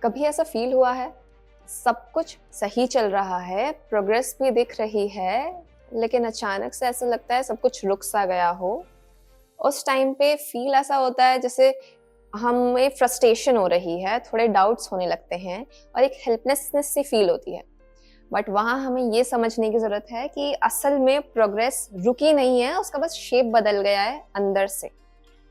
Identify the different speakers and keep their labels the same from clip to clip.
Speaker 1: कभी ऐसा फील हुआ है, सब कुछ सही चल रहा है, प्रोग्रेस भी दिख रही है, लेकिन अचानक से ऐसा लगता है सब कुछ रुक सा गया हो? उस टाइम पे फील ऐसा होता है जैसे हमें फ्रस्ट्रेशन हो रही है, थोड़े डाउट्स होने लगते हैं और एक हेल्पलेसनेस सी फील होती है। बट वहाँ हमें ये समझने की ज़रूरत है कि असल में प्रोग्रेस रुकी नहीं है, उसका बस शेप बदल गया है अंदर से।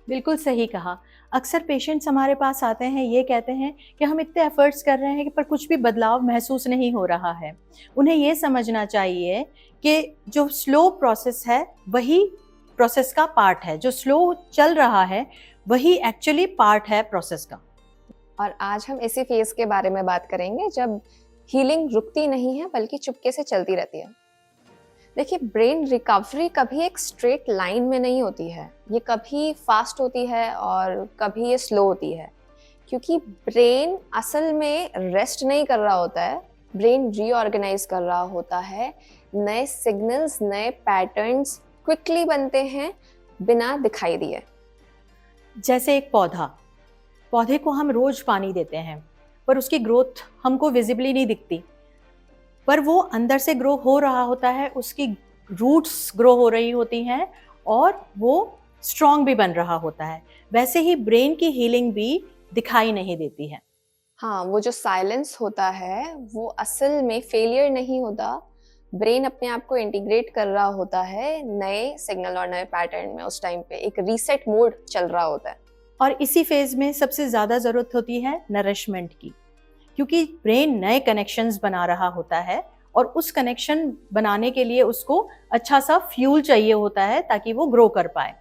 Speaker 2: बिल्कुल सही कहा। अक्सर पेशेंट्स हमारे पास आते हैं, ये कहते हैं कि हम इतने एफर्ट्स कर रहे हैं कि पर कुछ भी बदलाव महसूस नहीं हो रहा है। उन्हें ये समझना चाहिए कि जो स्लो प्रोसेस है वही प्रोसेस का पार्ट है, जो स्लो चल रहा है वही एक्चुअली पार्ट है प्रोसेस का।
Speaker 1: और आज हम इसी फेज़ के बारे में बात करेंगे जब हीलिंग रुकती नहीं है बल्कि चुपके से चलती रहती है। देखिए, ब्रेन रिकवरी कभी एक स्ट्रेट लाइन में नहीं होती है। ये कभी फास्ट होती है और कभी ये स्लो होती है, क्योंकि ब्रेन असल में रेस्ट नहीं कर रहा होता है, ब्रेन रीऑर्गेनाइज कर रहा होता है। नए सिग्नल्स, नए पैटर्न्स क्विकली बनते हैं बिना दिखाई दिए।
Speaker 2: जैसे एक पौधे को हम रोज पानी देते हैं, पर उसकी ग्रोथ हमको विजिबली नहीं दिखती, पर वो अंदर से ग्रो हो रहा होता है, उसकी रूट्स ग्रो हो रही होती हैं और वो स्ट्रॉन्ग भी बन रहा होता है। वैसे ही ब्रेन की हीलिंग भी दिखाई नहीं देती है।
Speaker 1: हाँ, वो जो साइलेंस होता है वो असल में फेलियर नहीं होता। ब्रेन अपने आप को इंटीग्रेट कर रहा होता है नए सिग्नल और नए पैटर्न में। उस टाइम पे एक रीसेट मोड चल रहा होता है।
Speaker 2: और इसी फेज में सबसे ज़्यादा ज़रूरत होती है नरिशमेंट की, क्योंकि ब्रेन नए कनेक्शंस बना रहा होता है और उस कनेक्शन बनाने के लिए उसको अच्छा सा फ्यूल चाहिए होता है ताकि वो ग्रो कर पाए।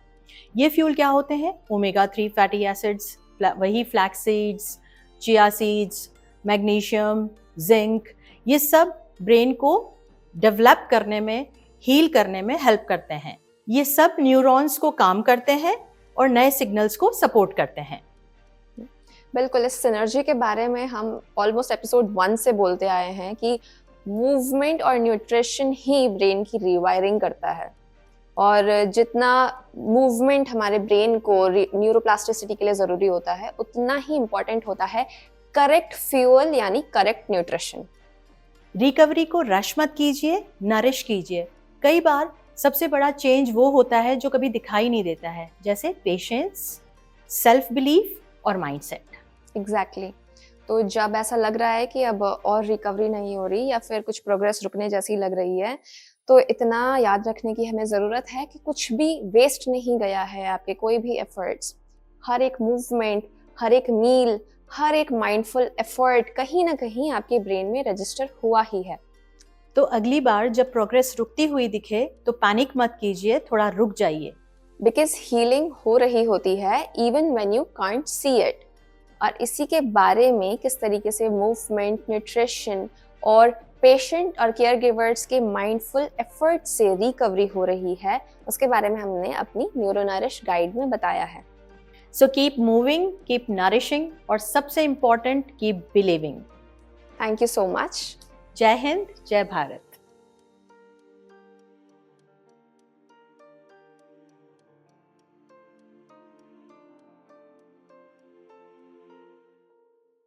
Speaker 2: ये फ्यूल क्या होते हैं? ओमेगा 3 फैटी एसिड्स, वही flax seeds, chia seeds, magnesium, zinc, ये सब ब्रेन को डेवलप करने में, हील करने में हेल्प करते हैं। ये सब न्यूरॉन्स को काम करते हैं और नए सिग्नल्स को सपोर्ट करते हैं।
Speaker 1: बिल्कुल, इस सिनर्जी के बारे में हम ऑलमोस्ट एपिसोड 1 से बोलते आए हैं कि मूवमेंट और न्यूट्रिशन ही ब्रेन की रीवायरिंग करता है। और जितना मूवमेंट हमारे ब्रेन को न्यूरोप्लास्टिसिटी के लिए ज़रूरी होता है, उतना ही इम्पॉर्टेंट होता है करेक्ट फ्यूल यानी करेक्ट न्यूट्रिशन।
Speaker 2: रिकवरी को रश मत कीजिए, नरिश कीजिए। कई बार सबसे बड़ा चेंज वो होता है जो कभी दिखाई नहीं देता है, जैसे पेशेंस, सेल्फ बिलीफ और माइंडसेट।
Speaker 1: एग्जैक्टली। तो जब ऐसा लग रहा है कि अब और रिकवरी नहीं हो रही या फिर कुछ प्रोग्रेस रुकने जैसी लग रही है, तो इतना याद रखने की हमें ज़रूरत है कि कुछ भी वेस्ट नहीं गया है, आपके कोई भी एफर्ट्स। हर एक मूवमेंट, हर एक मील, हर एक माइंडफुल एफर्ट कहीं ना कहीं आपके ब्रेन में रजिस्टर हुआ ही है।
Speaker 2: तो अगली बार जब प्रोग्रेस रुकती हुई दिखे तो पैनिक मत कीजिए, थोड़ा रुक जाइए।
Speaker 1: बिकॉज हीलिंग हो रही होती है even when you can't see it. और इसी के बारे में किस तरीके से मूवमेंट, न्यूट्रिशन और पेशेंट और केयर गिवर्स के माइंडफुल एफर्ट से रिकवरी हो रही है, उसके बारे में हमने अपनी न्यूरोनरिश गाइड में बताया है।
Speaker 2: So keep moving, keep nourishing और सबसे important keep believing.
Speaker 1: Thank you so much.
Speaker 2: जय हिंद, जय भारत।